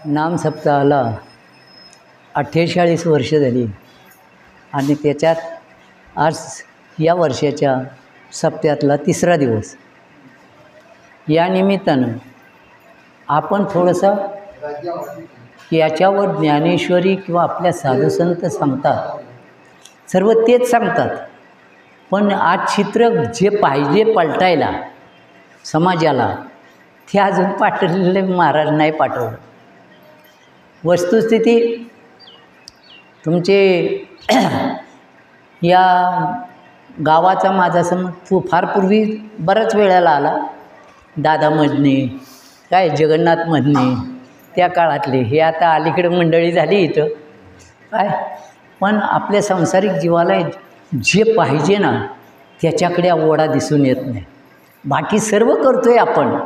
नाम सप्ताहाला 48 वर्ष झाली आणि त्याच्यात आज या वर्षाच्या सप्त्यातला तिसरा दिवस. या निमित्तानं आपण थोडंसं याच्यावर ज्ञानेश्वरी किंवा आपल्या साधुसंत सांगतात, सर्व तेच सांगतात, पण आज चित्र जे पाहिजे पलटायला समाजाला ते अजून पाठवलेले महाराज नाही पाठवलं. वस्तुस्थिती तुमचे या गावाचा माझा फार पूर्वी बऱ्याच वेळेला आला. दादा मजने काय जगन्नाथ मजने त्या काळातले, हे आता अलीकडे मंडळी झाली इथं काय, पण आपल्या सांसारिक जीवाला जे पाहिजे ना त्याच्याकडे ओढा दिसून येत नाही. बाकी सर्व करतोय आपण,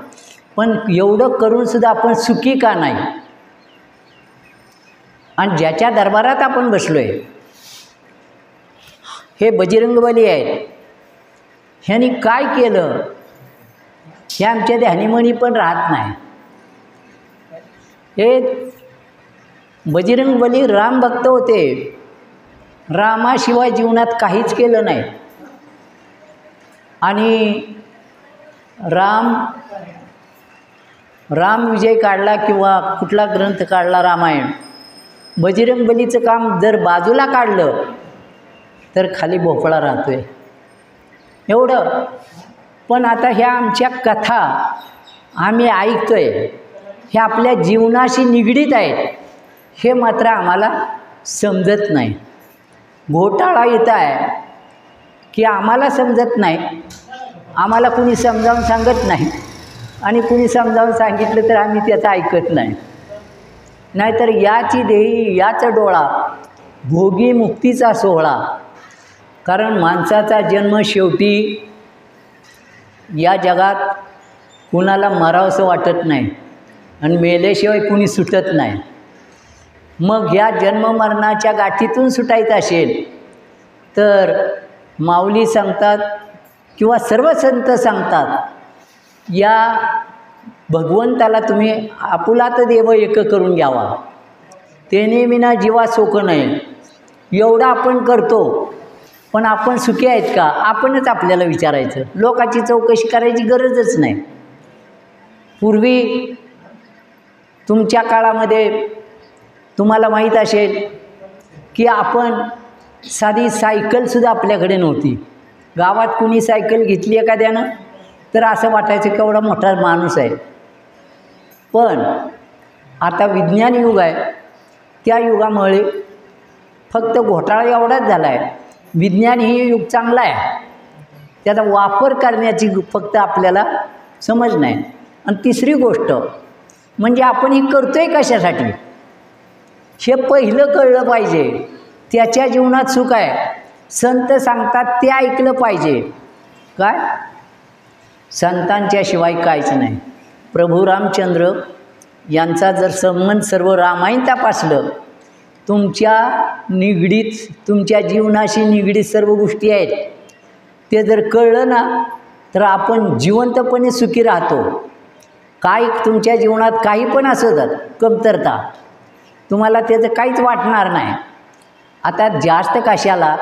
पण एवढं करूनसुद्धा आपण सुखी का नाही. आणि ज्याच्या दरबारात आपण बसलो आहे हे बजरंगबली आहेत, ह्यांनी काय केलं हे आमच्या ध्यानीमणी पण राहत नाही. हे बजरंगबली रामभक्त होते, रामाशिवाय जीवनात काहीच केलं नाही. आणि राम विजय काढला किंवा कुठला ग्रंथ काढला रामायण, बजरंगबलीचं काम जर बाजूला काढलं तर खाली भोपळा राहतोय एवढं. पण आता ह्या आमच्या कथा आम्ही ऐकतोय, ह्या आपल्या जीवनाशी निगडीत आहेत, हे मात्र आम्हाला समजत नाही. घोटाळा येत आहे की आम्हाला समजत नाही, आम्हाला कुणी समजावून सांगत नाही, आणि कुणी समजावून सांगितलं तर आम्ही त्याचं ऐकत नाही. नाहीतर याची देही याचा डोळा, भोगी मुक्तीचा सोहळा. कारण माणसाचा जन्म शेवटी या जगात कुणाला मरावंसं वाटत नाही आणि मेल्याशिवाय कुणी सुटत नाही. मग या जन्ममरणाच्या गाठीतून सुटायचं असेल तर माऊली सांगतात किंवा सर्व संत सांगतात, या भगवंताला तुम्ही आपुलात देव एक करून घ्यावा, तेने विना जीवा सोक नाही. एवढं आपण करतो, पण आपण सुखी आहेत का आपणच आपल्याला विचारायचं. लोकांची चौकशी करायची गरजच नाही. पूर्वी तुमच्या काळामध्ये तुम्हाला माहीत असेल की आपण साधी सायकलसुद्धा आपल्याकडे नव्हती. गावात कुणी सायकल घेतली एखाद्यानं तर असं वाटायचं की एवढा मोठा माणूस आहे. पण आता विज्ञान युग आहे, त्या युगामुळे फक्त घोटाळा एवढाच झाला आहे. विज्ञान ही युग चांगला आहे, त्याचा वापर करण्याची फक्त आपल्याला समज नाही. आणि तिसरी गोष्ट म्हणजे आपण ही करतोय कशासाठी हे पहिलं कळलं पाहिजे. त्याच्या जीवनात सुख आहे, संत सांगतात ते ऐकलं पाहिजे. काय संतांच्या शिवाय काहीच नाही. प्रभू रामचंद्र यांचा जर संबंध सर्व रामायण तपासलं, तुमच्या निगडीत तुमच्या जीवनाशी निगडीत सर्व गोष्टी आहेत, ते जर कळलं ना तर आपण जिवंतपणे सुखी राहतो. काय तुमच्या जीवनात काही पण असतात कमतरता, तुम्हाला त्याचं काहीच वाटणार नाही. आता जास्त कशाला,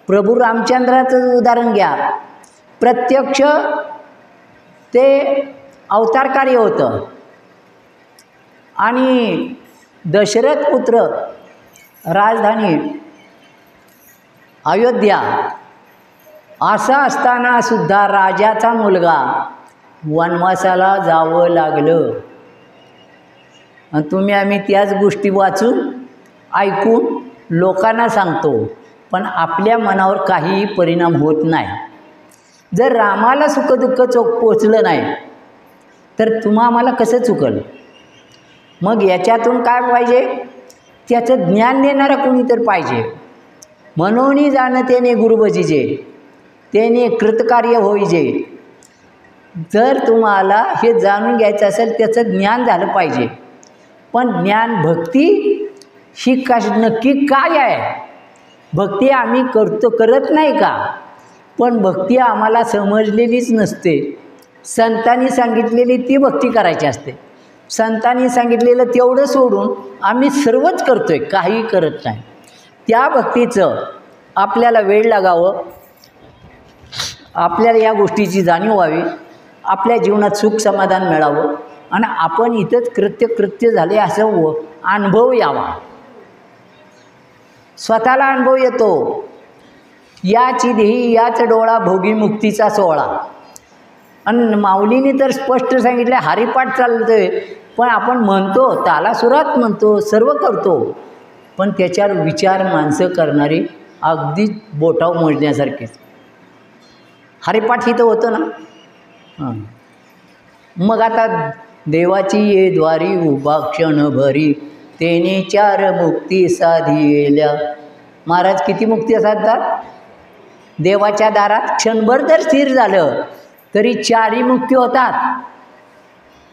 प्रभू रामचंद्राचं उदाहरण घ्या. प्रत्यक्ष ते अवतार कार्य होतं आणि दशरथ पुत्र राजधानी अयोध्या असं असताना सुद्धा राजाचा मुलगा वनवासाला जावं लागलं. आणि तुम्ही आम्ही त्याच गोष्टी वाचून ऐकून लोकांना सांगतो, पण आपल्या मनावर काहीही परिणाम होत नाही. जर रामाला सुखदुःख पोचलं नाही तर आम्हाला कसं चुकलं. मग याच्यातून काय पाहिजे, त्याचं ज्ञान देणारा कोणी तर पाहिजे. म्हणून जाणं त्याने गुरुबजीजे, त्याने कृतकार्य होईजे. जर तुम्हाला हे जाणून घ्यायचं असेल त्याचं ज्ञान झालं पाहिजे. पण ज्ञान भक्ती ही नक्की काय आहे. भक्ती आम्ही करत नाही का, पण भक्ती आम्हाला समजलेलीच नसते. संतांनी सांगितलेली ती भक्ती करायची असते. संतांनी सांगितलेलं तेवढं सोडून आम्ही सर्वच करतोय, काही करत नाही. त्या भक्तीचं आपल्याला वेळ लागावं, आपल्याला या गोष्टीची जाणीव व्हावी, आपल्या जीवनात सुख समाधान मिळावं आणि आपण इथंच कृत्य झाले असं अनुभव यावा. स्वतःला अनुभव येतो, याची देही याच डोळा भोगी मुक्तीचा सोहळा. आणि माऊलीने तर स्पष्ट सांगितलं हरिपाठ चालतोय, पण आपण म्हणतो तालासुरात म्हणतो, सर्व करतो, पण त्याच्यावर विचार माणसं करणारी अगदी बोटाव मोजण्यासारखेच. हरिपाठ इथं होतं ना. मग आता देवाची ये द्वारी उभा क्षण भरी तेने चार मुक्ती साधिल्या. महाराज किती मुक्ती साधतात? देवाच्या दारात क्षणभर जर स्थिर झालं तरी चारही मुक्ती होतात.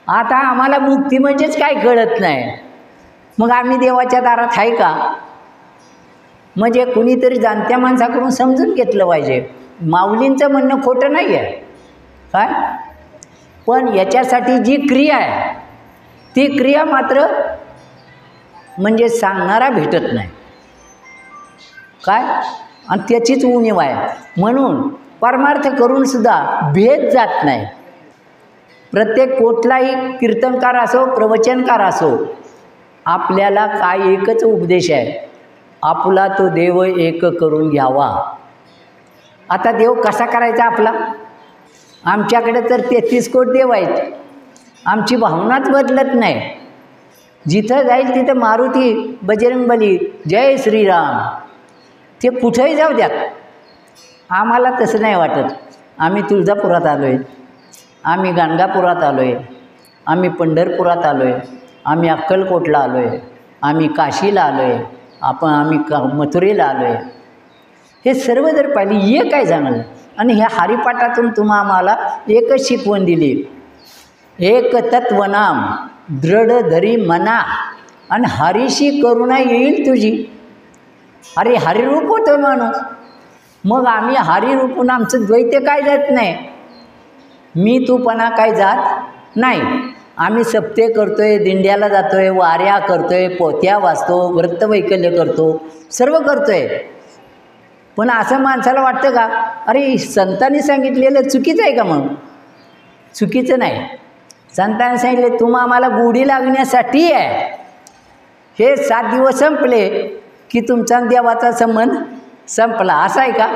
आता आम्हाला मुक्ती म्हणजेच काय कळत नाही. मग आम्ही देवाच्या दारात आहे का? म्हणजे कुणीतरी जाणत्या माणसाकडून समजून घेतलं पाहिजे. माऊलींचं म्हणणं खोटं नाही आहे काय, पण याच्यासाठी जी क्रिया आहे ती क्रिया मात्र म्हणजे सांगणारा भेटत नाही काय, आणि त्याचीच उणीव आहे. म्हणून परमार्थ करून सुद्धा भेद जात नाही. प्रत्येक कुठलाही कीर्तनकार असो, प्रवचनकार असो, आपल्याला काय एकच उपदेश आहे, आपला तो देव एक करून घ्यावा. आता देव कसा करायचा आपला? आमच्याकडे तर 33 कोटी देव आहेत. आमची भावनाच बदलत नाही. जिथं जाईल तिथं मारुती, बजरंगबली, जय श्रीराम, ते कुठंही जाऊ द्यात. आम्हाला तसं नाही वाटत. आम्ही तुळजापुरात आलो आहे, आम्ही गाणगापुरात आलो आहे, आम्ही पंढरपुरात आलो आहे, आम्ही अक्कलकोटला आलो आहे, आम्ही काशीला आलो आहे, आम्ही मथुरेला आलो आहे. हे सर्व जर पाहिली एक काय जाणलं. आणि ह्या हरिपाठातून तुम्हा आम्हाला एकच शिकवण दिली, एक तत्वनाम दृढ धरी मना आणि हरीशी करुणा येईल तुझी. अरे हरिरूप होतो माणूस. मग आम्ही हरिरूपून आमचं द्वैत काय जात नाही, मी तूपणा काय जात नाही. आम्ही सप्ते करतोय, दिंड्याला जातोय, वाऱ्या करतोय, पोथ्या वाचतो, व्रतवैकल्य करतो, सर्व करतोय. पण असं माणसाला वाटतं का अरे संतांनी सांगितलेलं चुकीचं आहे का? मग चुकीचं नाही. संतांनी सांगितले तुम्हा आम्हाला गोडी लागण्यासाठी आहे. हे 7 दिवस संपले की तुमचा देवाचा संबंध संपला, असं आहे का?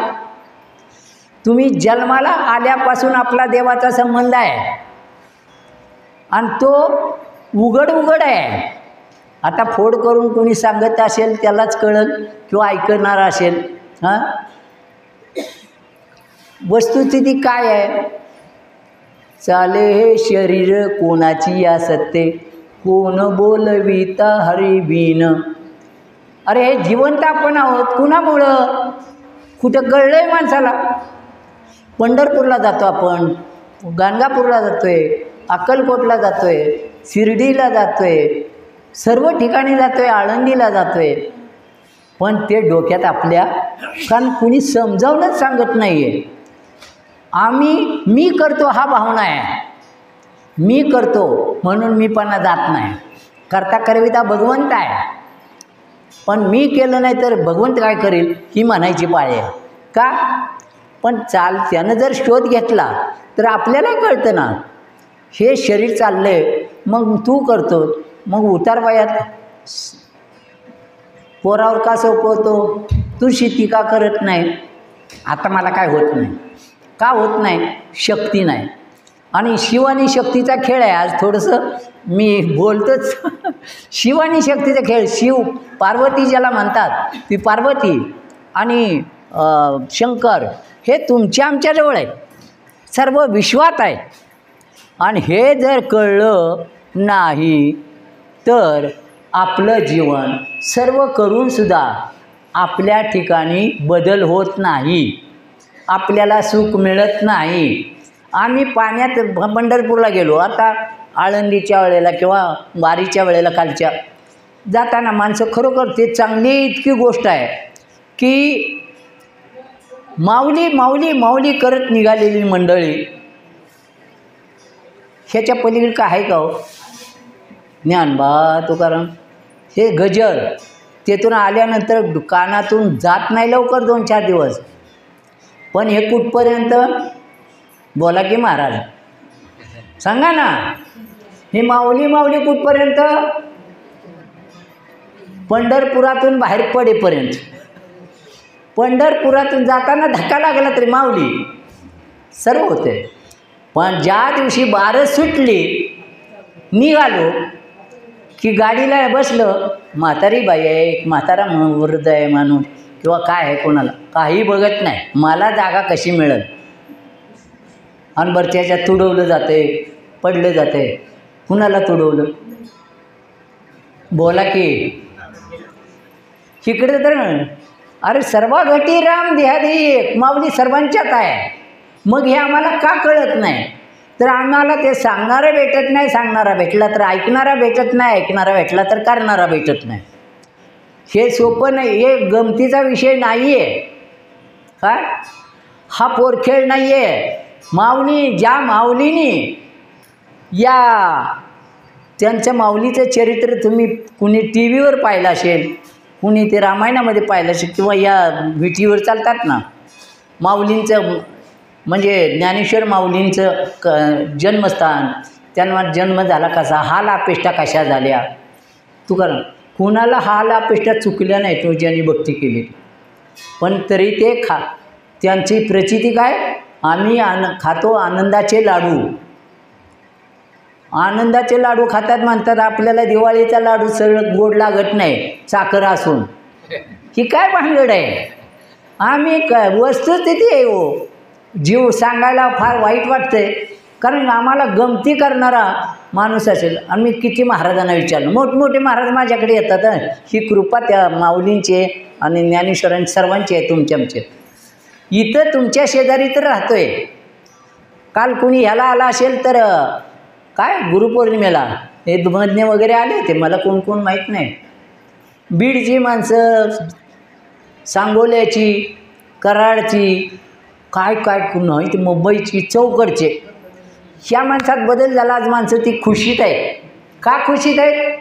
तुम्ही जन्माला आल्यापासून आपला देवाचा संबंध आहे आणि तो उघड आहे. आता फोड करून कोणी सांगत असेल त्यालाच कळल किंवा ऐकणार असेल. हां, वस्तुस्थिती काय आहे? चाले हे शरीर कोणाची या सत्ते, कोण बोलविता हरिबिन. अरे हे जिवंत आपण आहोत कुणामुळं? कुठं कळलं आहे माणसाला? पंढरपूरला जातो आपण, गाणगापूरला जातो आहे, अक्कलकोटला जातो आहे, शिर्डीला जातो आहे, सर्व ठिकाणी जातो आहे, आळंदीला जातो आहे. पण ते डोक्यात आपल्या कारण कुणी समजावूनच सांगत नाही आहे. मी करतो हा भावना आहे. मी करतो म्हणून मीपणा जात नाही. करता करविता भगवंत आहे, पण मी केलं नाही तर भगवंत काय करेल ही म्हणायची पाळी आहे का? पण त्यानं जर शोध घेतला तर आपल्याला कळतं ना हे शरीर चाललं आहे. मग तू करतो, मग उतार वयात पोरावर का सोपवतो, तू शेती का करत नाही? आता मला काय होत नाही. का होत नाही? शक्ती नाही. आणि शिव आणि शक्तीचा खेळ आहे. आज थोडंसं मी बोलतोच. शिव आणि शक्तीचा खेळ. शिव पार्वती ज्याला म्हणतात ती पार्वती आणि शंकर हे तुमच्या आमच्याजवळ आहे, सर्व विश्वात आहे. आणि हे जर कळलं नाही तर आपलं जीवन सर्व करूनसुद्धा आपल्या ठिकाणी बदल होत नाही, आपल्याला सुख मिळत नाही. आम्ही पाण्यात पंढरपूरला गेलो, आता आळंदीच्या वेळेला किंवा वारीच्या वेळेला कालच्या जाताना माणसं खरोखर ते चांगली इतकी गोष्ट आहे की माऊली माऊली माऊली करत निघालेली मंडळी ह्याच्या पलीकडे काय आहे का हो? ज्ञानबा तुकाराम हे गजर तेथून आल्यानंतर कानातून जात नाही लवकर 2-4 दिवस. पण हे कुठपर्यंत बोला की महाराज सांगा ना. हे माऊली माऊली कुठपर्यंत पंढरपुरातून बाहेर पडेपर्यंत. पंढरपुरातून जाताना धक्का लागला तरी माऊली सर्व होते. पण ज्या दिवशी बारस सुटली निघालो की गाडीला बसलं, म्हातारी बाई आहे, एक म्हातारा वृद्ध आहे माणूस किंवा काय आहे कोणाला काही बघत नाही, मला जागा कशी मिळेल. आणि बरं त्याच्यात तुडवलं जाते, पडलं जाते. कुणाला तुडवलं बोला की. इकडे तर अरे सर्व घटी राम देहादी एक, माऊली सर्वांच्यात आहे. मग हे आम्हाला का कळत नाही? तर आम्हाला ते सांगणारं भेटत नाही, सांगणारा भेटला तर ऐकणारा भेटत नाही, ऐकणारा भेटला तर करणारा भेटत नाही. हे सोपं नाही, हे गमतीचा विषय नाही आहे. काय हा पोरखेळ नाही आहे. माऊली ज्या माऊलीनी या त्यांच्या माऊलीचं चरित्र तुम्ही कुणी टी व्हीवर पाहिलं असेल, कुणी ते रामायणामध्ये पाहिलं असेल किंवा या विटीवर चालतात ना माऊलींचं, म्हणजे ज्ञानेश्वर माऊलींचं जन्मस्थान, त्यांना जन्म झाला कसा, हाल अपेष्टा कशा झाल्या. तुकाराम कुणाला हाल अपेष्टा चुकल्या नाही तो ज्यांनी भक्ती केली. पण तरी ते त्यांची प्रचिती काय, आम्ही खातो आनंदाचे लाडू. आनंदाचे लाडू खातात म्हणतात, आपल्याला दिवाळीचा लाडू सगळं गोड लागत नाही साखर असून. ही काय भानगड आहे? आम्ही काय वस्तुस्थिती आहे हो. जीव सांगायला फार वाईट वाटतंय, कारण आम्हाला गमती करणारा माणूस असेल. आणि मी किती महाराजांना विचारलं, मोठमोठे महाराज माझ्याकडे येतात. ही कृपा त्या माऊलींची आणि ज्ञानेश्वरांची सर्वांची आहे, तुमच्याचे. इथं तुमच्या शेजारी तर राहतो आहे. काल कुणी ह्याला आला असेल तर काय गुरुपौर्णिमेला हे मज्ञ वगैरे आले होते, मला कोण कोण माहीत नाही. बीडची माणसं, सांगोल्याची, कराडची, काय काय नाही ते मुंबईची, चौकडचे. ह्या माणसात बदल झाला. आज माणसं ती खुशीत आहेत. का खुशीत आहेत?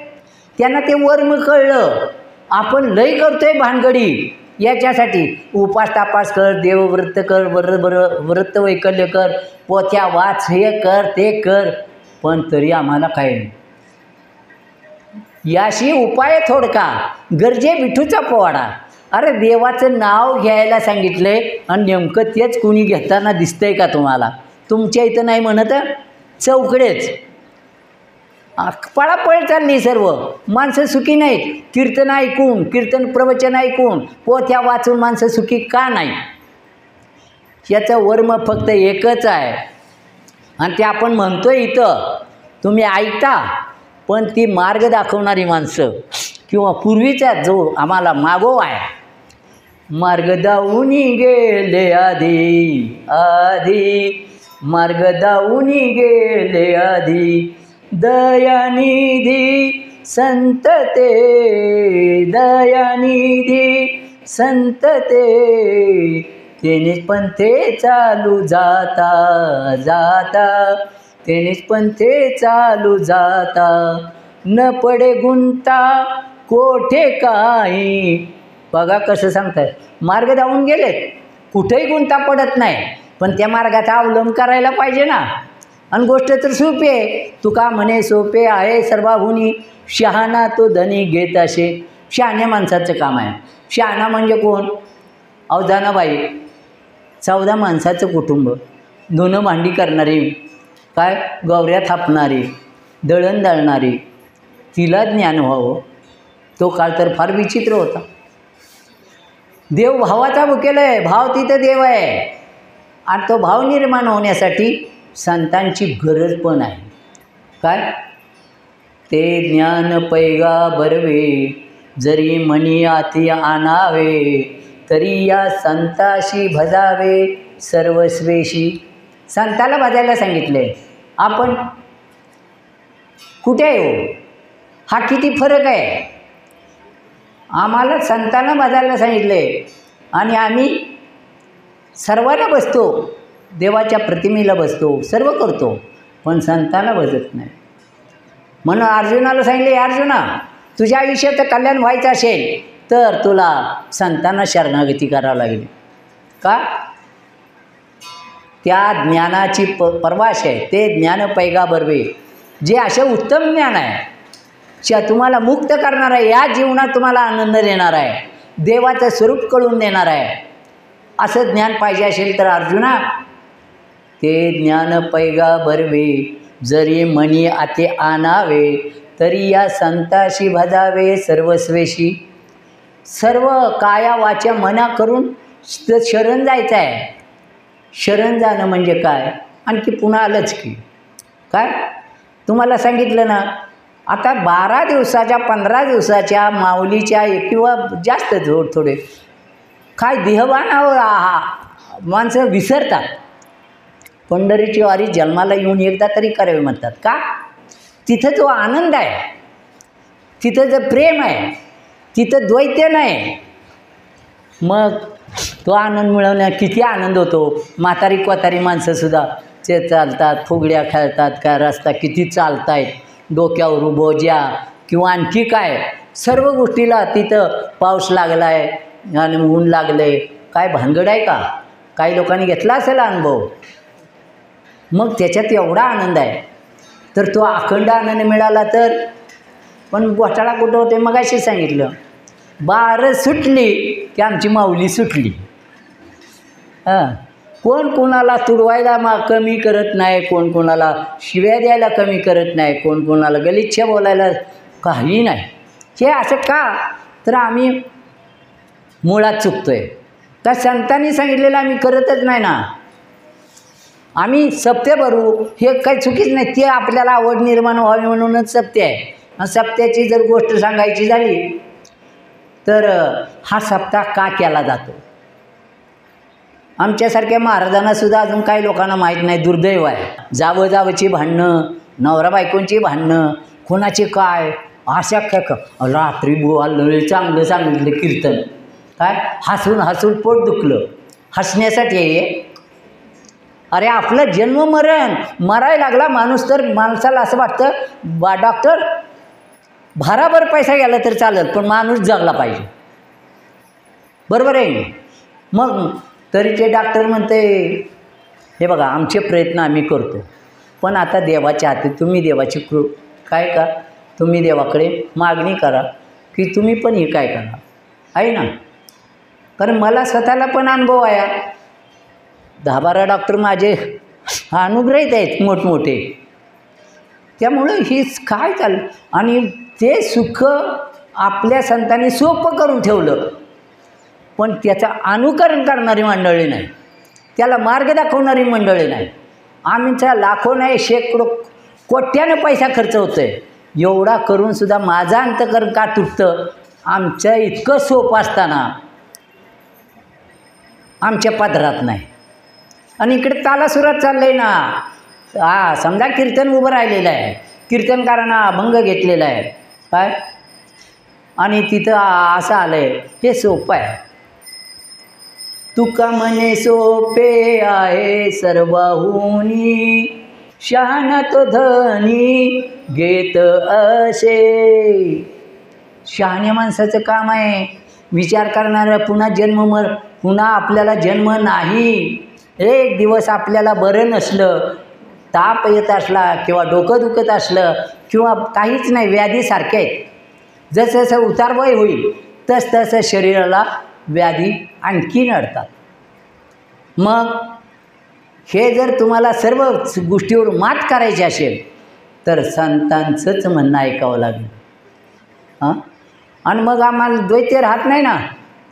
त्यांना ते वर्म कळलं. आपण लय करतोय भानगडी याच्यासाठी. उपास तापास कर, देवव्रत कर, व्रत वैकल्य कर, पोथ्या वाच, हे कर ते कर, पण तरी आम्हाला काय नाही. याशी उपाय थोडका, गरजे विठूचा पोवाडा. अरे देवाचं नाव घ्यायला सांगितलंय आणि नेमकं तेच कुणी घेताना दिसतंय का तुम्हाला? तुमच्या इथं नाही म्हणत, चौकडेच पळापळ चालली. सर्व माणसं सुखी नाहीत. कीर्तन ऐकून, कीर्तन प्रवचन ऐकून, पोथ्या वाचून माणसं सुखी का नाही? याचं वर्म फक्त एकच आहे. आणि ते आपण म्हणतोय इथं तुम्ही ऐकता, पण ती मार्ग दाखवणारी माणसं किंवा पूर्वीचा जो आम्हाला मागोवा आहे, मार्ग दाऊनी गेले आधी आधी, मार्ग दाऊनी गेले आधी, दयानिधी संत ते, दयानिधी संत ते, तेनेच पंथे चालू जाता जाता, तेनेच पंथे चालू जाता, न पडे गुंता कोठे काही. बघा कसं सांगताय, मार्ग धावून गेलेत, कुठेही गुंता पडत नाही, पण त्या मार्गाचा अवलंब करायला पाहिजे ना. आणि गोष्ट तर सोपी आहे. तुका म्हणे सोपे आहे सर्वाहुनी, शहाणा तो धनी घेत असे. शहाण्या माणसाचं काम आहे. शहाणा म्हणजे कोण? अवधानाबाई 14 माणसाचं कुटुंब, धुणं भांडी करणारी, काय गवऱ्या थापणारी, दळण दळणारी, तिला ज्ञान व्हावं. तो काळ तर फार विचित्र होता. देव भावाचा भुकेला आहे, भाव तिथं देव आहे. आणि तो भाव निर्माण होण्यासाठी संतांची गरज पण आहे. काय ते ज्ञान पैगा बरवे, जरी मनी आती आणावे, तरी या संताशी भजावे सर्वस्वेशी. संताला भजायला सांगितले, आपण कुठे आहे हो? हा किती फरक आहे. आम्हाला संतांना भजायला सांगितले आणि आम्ही सर्वांना बसतो, देवाच्या प्रतिमेला बसतो, सर्व करतो, पण संतांना भजत नाही. म्हणून अर्जुनाला सांगितले, अर्जुना तुझ्या आयुष्यात कल्याण व्हायचं असेल तर तुला संतांना शरणागती करावं लागेल. का? त्या ज्ञानाची परवाश आहे, ते ज्ञान पैगाबरवे, जे असं उत्तम ज्ञान आहे, तुम्हाला मुक्त करणार आहे, या जीवनात तुम्हाला आनंद देणार आहे, देवाचं स्वरूप कळून देणार आहे. असं ज्ञान पाहिजे असेल तर अर्जुना, ते ज्ञान पैगाबरवे, जरी मनी आते आणावे, तरी या संताशी भजावे सर्वस्वेशी. सर्व काया वाचा मना करून शरण जायचं आहे. शरण जाणं म्हणजे काय? आणखी पुन्हा आलंच की काय तुम्हाला सांगितलं ना, आता 12 दिवसाच्या 15 दिवसाच्या माऊलीच्या किंवा जास्त थोडे काय देहवानावर माणसं विसरतात. पंढरीची वारी जन्माला येऊन एकदा तरी करावे म्हणतात. का? तिथं जो आनंद आहे, तिथं जो प्रेम आहे, तिथं द्वैत्य नाही. मग तो आनंद मिळवण्यात किती आनंद होतो. म्हातारी कोतारी माणसंसुद्धा ते चालतात, फुगड्या खेळतात, काय रस्ता किती चालतायत, डोक्यावर बोज्या किंवा आणखी काय सर्व गोष्टीला तिथं पाऊस लागला आहे आणि ऊन लागलं आहे, काय भानगड आहे का? काही लोकांनी घेतला असेल अनुभव. मग त्याच्यात एवढा आनंद आहे. तर तो अखंड आनंद मिळाला तर. पण घोटाळा कुठं होते मगाशी सांगितलं, 12 सुटली की आमची माऊली सुटली. कोण कोणाला तुडवायला कमी करत नाही, कोण कोणाला शिव्या द्यायला कमी करत नाही, कोण कोणाला गलिच्छ बोलायला काही नाही. हे असं का? तर आम्ही मुळात चुकतोय. त्या संतांनी सांगितलेलं आम्ही करतच नाही ना. आम्ही सत्य भरू हे काही चुकीच नाही, ते आपल्याला आवड निर्माण व्हावी म्हणूनच सत्य आहे. आणि सत्याची जर गोष्ट सांगायची झाली तर हा सप्ताह का केला जातो? आमच्यासारख्या महाराजांनासुद्धा अजून काही लोकांना माहीत नाही. दुर्दैव आहे. जावची भांडणं, नवरा बायकोंची भांडणं, कोणाचे काय अशा रात्री बोललं चांगलं सांगितलं कीर्तन, काय हसून हसून पोट दुखलं. हसण्यासाठी आहे. अरे आपलं जन्म मरण मरायला लागला माणूस तर माणसाला असं वाटतं डॉक्टर भाराभर पैसा गेला तर चालेल पण माणूस जगला पाहिजे. बरोबर आहे. मग तरी ते डॉक्टर म्हणते, हे बघा आमचे प्रयत्न आम्ही करतो पण आता देवाच्या हाती, तुम्ही देवाची काय का तुम्ही देवाकडे मागणी करा की तुम्ही पण हे काय करा आहे ना. कारण मला स्वतःला पण अनुभव आहे. 10-12 डॉक्टर माझे अनुग्रहित आहेत मोठमोठे. त्यामुळं हीच काय चाललं. आणि ते सुख आपल्या संतांनी सोपं करून ठेवलं, पण त्याचं अनुकरण करणारी मंडळी नाही, त्याला मार्ग दाखवणारी मंडळी नाही. आमच्या लाखो नाही शेकडो कोट्यानं पैसा खर्च होतो आहे. एवढा करूनसुद्धा माझं अंतकरण का तुटतं? आमचं इतकं सोपं असताना आमच्या पदरात नाही. आणि इकडे तालासुरात चाललं आहे ना. समजा कीर्तन उभं राहिलेलं आहे, कीर्तनकारांना अभंग घेतलेला आहे काय, आणि तिथं असं आलं आहे. हे सोपं आहे. तुका म्हणे सोपे आहे सर्वहुनी, शहाणा तो धनी घेत असे. शहाण्या माणसाचं काम आहे विचार करणारं. पुन्हा आपल्याला जन्म नाही. एक दिवस आपल्याला बरं नसलं, ताप येत असला किंवा डोकं दुखत असलं किंवा काहीच नाही, व्याधीसारखे आहेत. जसं जसं उतारवय होईल तसं शरीराला व्याधी आणखी नडतात. मग हे जर तुम्हाला सर्व गोष्टीवर मात करायची असेल तर संतांचंच म्हणणं ऐकावं लागेल. आणि मग आम्हाला द्वैत्य राहत नाही ना.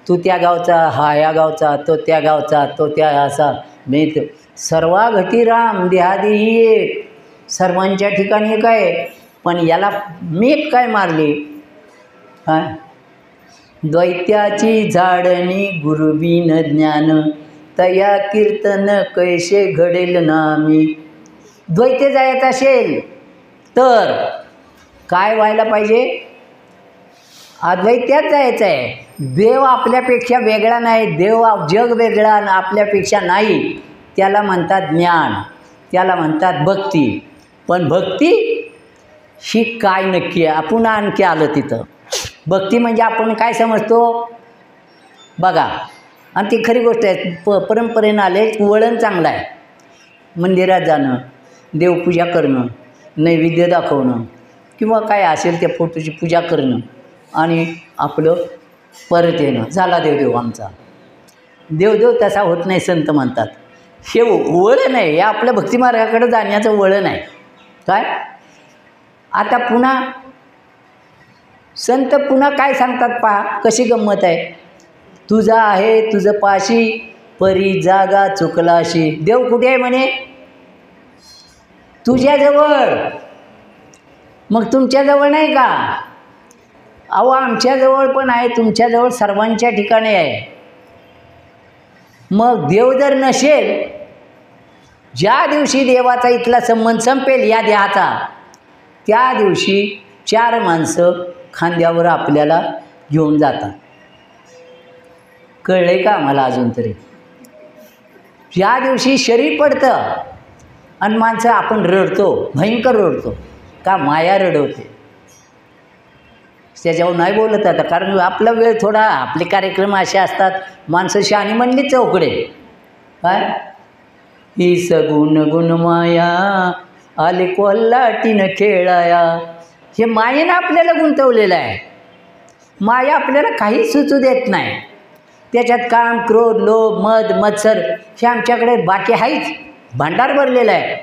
तू त्या गावचा, हा या गावचा, तो त्या गावचा, तो त्या असा. मी सर्वा घटी राम देहादेही एक. सर्वांच्या ठिकाणी एक आहे पण याला मी काय मारली. द्वैत्याची झाडणी गुरुबिन ज्ञान, तया कीर्तन कैसे घडेल नामी. द्वैत्य जायचं असेल तर काय व्हायला पाहिजे? अद्वैत्यात जायचं आहे. देव आपल्यापेक्षा वेगळा नाही, देव जग वेगळा आपल्यापेक्षा नाही. त्याला म्हणतात ज्ञान, त्याला म्हणतात भक्ती. पण भक्ती ही काय नक्की आहे. आपण आणखी आलं तिथं. भक्ती म्हणजे आपण काय समजतो बघा, आणि ती खरी गोष्ट आहे. परंपरेनं आले वळण चांगलं आहे. मंदिरात जाणं, देवपूजा करणं, नैवेद्य दाखवणं किंवा काय असेल त्या फोटोची पूजा करणं आणि आपलं परत येणं. झाला देवदेव आमचा. देवदेव तसा होत नाही संत म्हणतात. हे वळण आहे, हे आपल्या भक्तिमार्गाकडे जाण्याचं वळण आहे. काय आता पुन्हा संत पुन्हा काय सांगतात पहा, कशी गंमत आहे. तुझा आहे तुझं पाशी, परी जागा चुकलाशी. देव कुठे आहे म्हणे? तुझ्याजवळ. मग तुमच्याजवळ नाही का? अहो आमच्याजवळ पण आहे, तुमच्याजवळ सर्वांच्या ठिकाणी आहे. मग देव जर नसेल, ज्या दिवशी देवाचा इथला संबंध संपेल या देहाचा, त्या दिवशी 4 माणसं खांद्यावर आपल्याला घेऊन जातात. कळले का आम्हाला अजून तरी? ज्या दिवशी शरीर पडतं आणि माणसं आपण रडतो, भयंकर रडतो. का? माया रडवते. त्याच्यावर नाही बोलत आता, कारण आपला वेळ थोडा, आपले कार्यक्रम असे असतात. माणसं शहाणी म्हणली चौकडे. काय ही सगुण गुण माया आले कोल्हाटीनं खेळाया. हे मायेनं आपल्याला गुंतवलेलं आहे. माया आपल्याला काही सुचू देत नाही. त्याच्यात काम, क्रोध, लोभ, मद, मत्सर हे आमच्याकडे बाकी आहेच, भांडार भरलेलं आहे.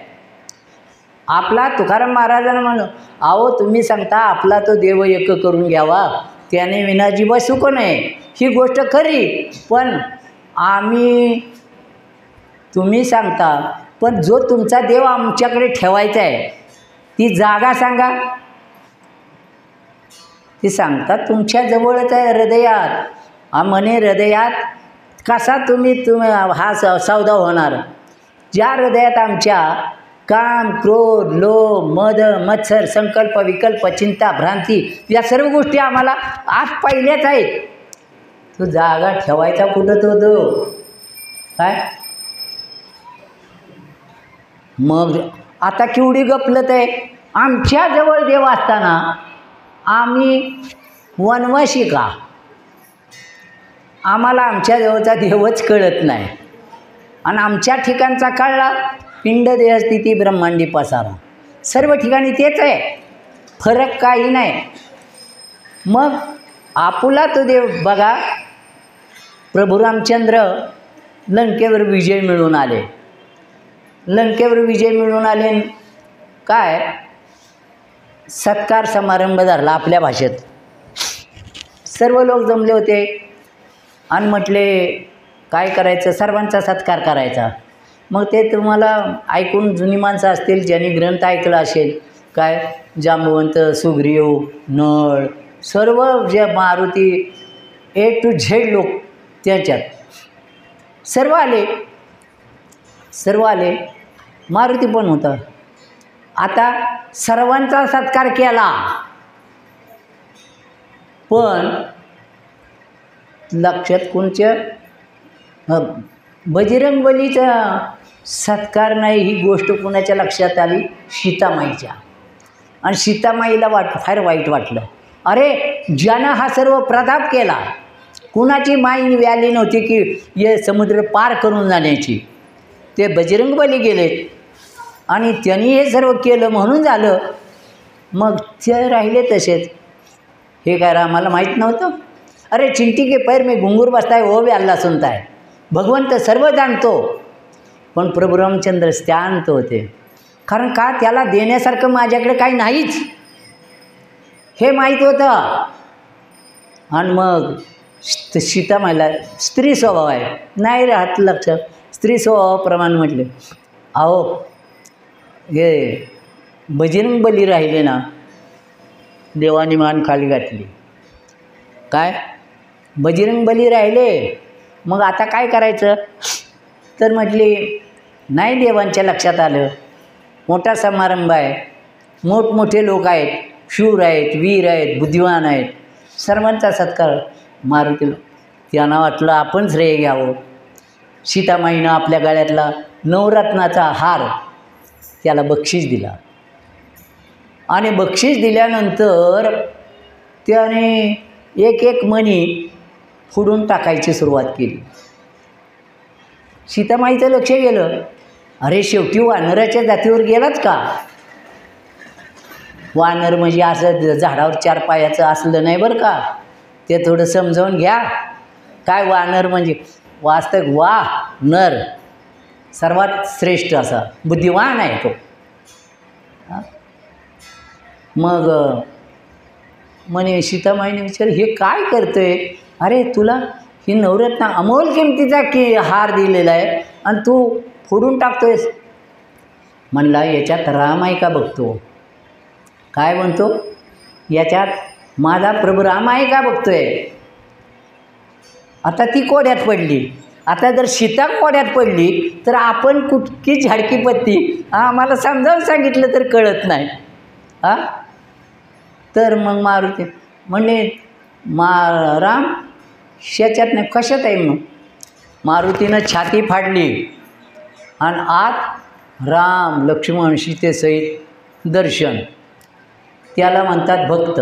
आपला तुकाराम महाराजांना म्हणू, अहो तुम्ही सांगता आपला तो देव एक करून घ्यावा, त्याने विना जीव सुख नाही. ही गोष्ट खरी, पण तुम्ही सांगता, पण जो तुमचा देव आमच्याकडे ठेवायचा आहे ती जागा सांगा. ती सांगतात तुमच्या जवळच आहे, हृदयात. म्हणे हृदयात कसा तुम्ही हा सौदा होणार? ज्या हृदयात आमच्या काम, क्रोध, लोभ, मद, मत्सर, संकल्प, विकल्प, चिंता, भ्रांती या सर्व गोष्टी आम्हाला आज पाहिल्याच आहेत. तो जागा ठेवायचा कुठं तो काय? मग आता केवढी गपलत आहे. आमच्याजवळ देव असताना आम्ही वनवासी का? आम्हाला आमच्याजवळचा देवच कळत नाही. आणि आमच्या ठिकाणचा कळला, पिंड देह स्थिती ब्रह्मांडी पसारा. सर्व ठिकाणी तेच आहे, फरक काही नाही. मग आपुला तो देव बघा, प्रभू रामचंद्र लंकेवर विजय मिळवून आले. लंकेवर विजय मिळवून आले, काय सत्कार समारंभ धरला आपल्या भाषेत. सर्व लोक जमले होते आणि म्हटले काय करायचं, सर्वांचा सत्कार करायचा. मग ते तुम्हाला ऐकून जुनी माणसं असतील, ज्यांनी ग्रंथ ऐकला असेल, काय जांबवंत, सुग्रीव, नळ, सर्व जे मारुती A to Z लोक त्याच्यात सर्व आले. मारुती पण होता. आता सर्वांचा सत्कार केला, पण लक्षात कोणच्या बजरंगबलीचा सत्कार नाही. ही गोष्ट कोणाच्या लक्षात आली? सीतामाईच्या. आणि सीतामाईला फार वाईट वाटलं. अरे ज्यानं हा सर्व प्रताप केला, कुणाची माई व्याली नव्हती की हे समुद्र पार करून जाण्याची. ते बजरंगबली गेलेत आणि त्यांनी हे सर्व केलं म्हणून झालं. मग ते राहिले तसेच. हे काय आम्हाला माहीत नव्हतं? अरे चिंटी के पैर में घुंगूर बसताय वो भी अल्लाह सुनता है. भगवंत सर्व जाणतो, पण प्रभू रामचंद्र शांत होते. कारण का? त्याला देण्यासारखं माझ्याकडे काही नाहीच हे माहीत होतं. आणि मग सीतामाईला स्त्री स्वभाव आहे, नाही राहत लक्ष. स्त्री स्वभावाप्रमाणे म्हटले, अहो हे बजरंगबली राहिले ना, देवानी मान खाली घातली. काय बजरंगबली राहिले, मग आता काय करायचं? तर म्हटली नाही, देवांच्या लक्षात आलं, मोठा समारंभ आहे, मोठमोठे लोक आहेत, शूर आहेत, वीर आहेत, बुद्धिमान आहेत, सर्वांचा सत्कार. मारुतीला त्यांना वाटलं आपण श्रेय घ्यावं. सीतामाईनं आपल्या गळ्यातला नवरत्नाचा हार त्याला बक्षीस दिला. आणि बक्षीस दिल्यानंतर त्याने एक एक मणी फोडून टाकायची सुरुवात केली. सीतामाईचं लक्ष गेलं, अरे शेवटी वानराच्या जातीवर गेलाच का? वानर म्हणजे असं झाडावर 4 पायाचं असलं नाही बरं का, ते थोडं समजावून घ्या. काय वानर म्हणजे वास्तव वा नर सर्वात श्रेष्ठ असा बुद्धिवान आहे तो. मग म्हणे सीतामाईने विचार हे काय करतोय? अरे तुला ही नवरत्न अमोल किमतीचा हार दिलेला आहे आणि तू फोडून टाकतोयस. म्हणला याच्यात राम आहे का बघतो. काय म्हणतो? याच्यात माझा प्रभू राम आहे का बघतोय. आता ती कोड्यात पडली. आता जर सीता कोड्यात पडली तर आपण कुठकी झाडकी पत्ती आम्हाला समजावून सांगितलं तर कळत नाही. तर मग मारुती म्हणले राम शेच्यात नाही कशात आहे. मग मारुतीनं छाती फाडली आणि आत राम लक्ष्मण सीतेसहित दर्शन. त्याला म्हणतात भक्त.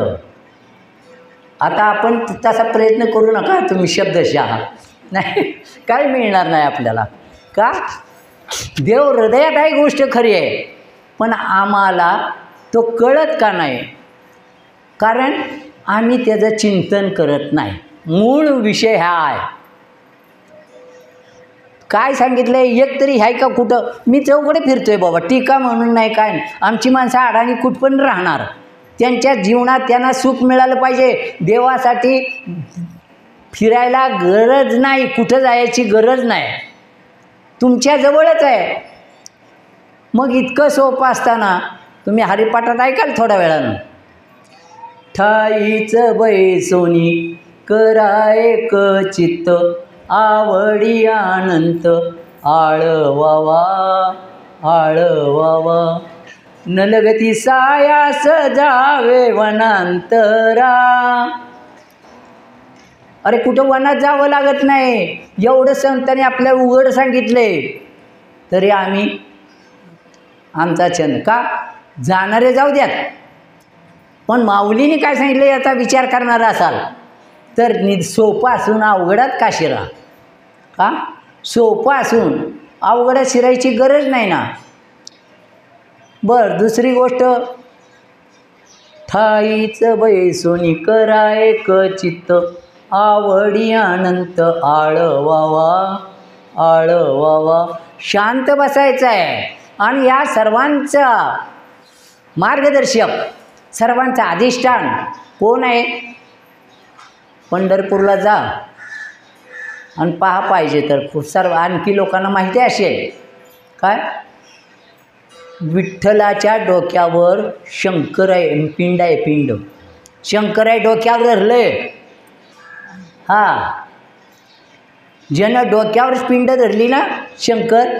आता आपण तसा प्रयत्न करू नका तुम्ही शब्दशः, नाही काय मिळणार नाही आपल्याला. का? देव हृदयात आहे गोष्ट खरी आहे, पण आम्हाला तो कळत का नाही? कारण आम्ही त्याचं चिंतन करत नाही. मूळ विषय हा आहे. काय सांगितलं आहे एक तरी आहे का कुठं? मी चौकडे फिरतोय बाबा, टीका म्हणून नाही काय नाही. आमची माणसं अडाणी कुठपण राहणार. त्यांच्या जीवनात त्यांना सुख मिळालं पाहिजे. देवासाठी फिरायला गरज नाही, कुठं जायची गरज नाही, तुमच्या जवळच आहे. मग इतकं सोपं असताना तुम्ही हरिपाठात ऐकाल थोड्या वेळानं, ठाईच बैसोनी करायक चित्त आवडी अनंत आळवावा आळवावा नलगती सायास जावे वनांतरा. अरे कुठं वनात जावं लागत नाही. एवढं संतांनी आपल्याला उघड सांगितले तरी आम्ही आमचा छंद का जाणारे जाऊ द्यात. पण माऊलीने काय सांगितलं याचा विचार करणारा असाल तर सोपं असून अवघडात का शिरा. का सोपं असून अवघडात शिरायची गरज नाही ना. बरं दुसरी गोष्ट, ठाईच बैसोनी करायक चित्त आवडी अनंत आळवावा आळवावा. शांत बसायचं आहे आणि या सर्वांचा मार्गदर्शक सर्वांचं अधिष्ठान कोण आहे? पंढरपूरला जा आणि पहा पाहिजे तर सर्व आणखी लोकांना माहिती असेल काय विठ्ठलाच्या डोक्यावर शंकर आहे, पिंड आहे, पिंड शंकर आहे डोक्यावर धरलंय. ज्यानं डोक्यावर पिंड धरली ना शंकर,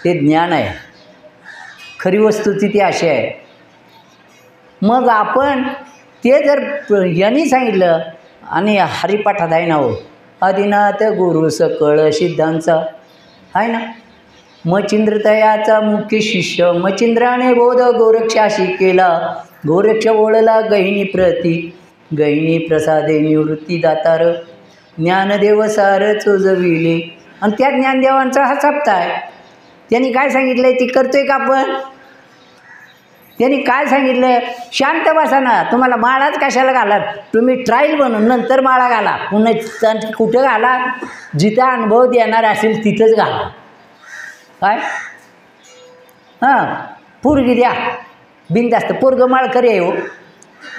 ते ज्ञान आहे. खरी वस्तुस्थिती अशी आहे. मग आपण ते जर यांनी सांगितलं आणि हरिपाठात आहे ना हो, आदिनाथ गुरु सकळ सिद्धांचा आहे ना, मचिंद्र तयाचा मुख्य शिष्य मचिंद्राने बोध गोरक्षाशी केला. गोरक्ष ओळला गहिनी प्रती गहिनी प्रसादे निवृत्ती दातार ज्ञानदेव सार चोजविले. आणि त्या ज्ञानदेवांचा हा सप्ताह आहे. त्यांनी काय सांगितलं ती करतोय का आपण? त्यांनी काय सांगितलं? शांत बसा ना. तुम्हाला माळाच कशाला घालात? तुम्ही ट्रायल बनून नंतर माळा घाला. पुन्हा कुठं घाला? जिथं अनुभव देणार असेल तिथंच घाला. काय पोरगी द्या बिनधास्त. पोरगं माळकरी आहे हो.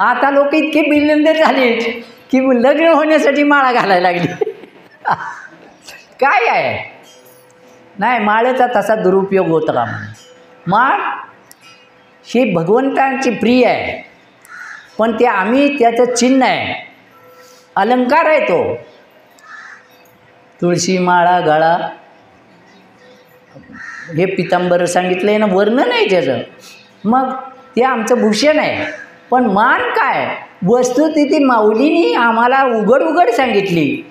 आता लोक इतके बिल्यनदार झाले की लग्न होण्यासाठी माळा घालायला लागली. काय आहे? नाही, माळेचा तसा दुरुपयोग होता का? माळ ही भगवंतांची प्रिय आहे, पण ते आम्ही त्याचं चिन्ह आहे, अलंकार आहे तो. तुळशी माळा गळा हे पितांबर सांगितलं आहे ना, वर्णन आहे त्याचं. मग ते आमचं भूषण आहे. पण मान काय? वस्तुस्थिती माऊलीनी आम्हाला उघड उघड सांगितली.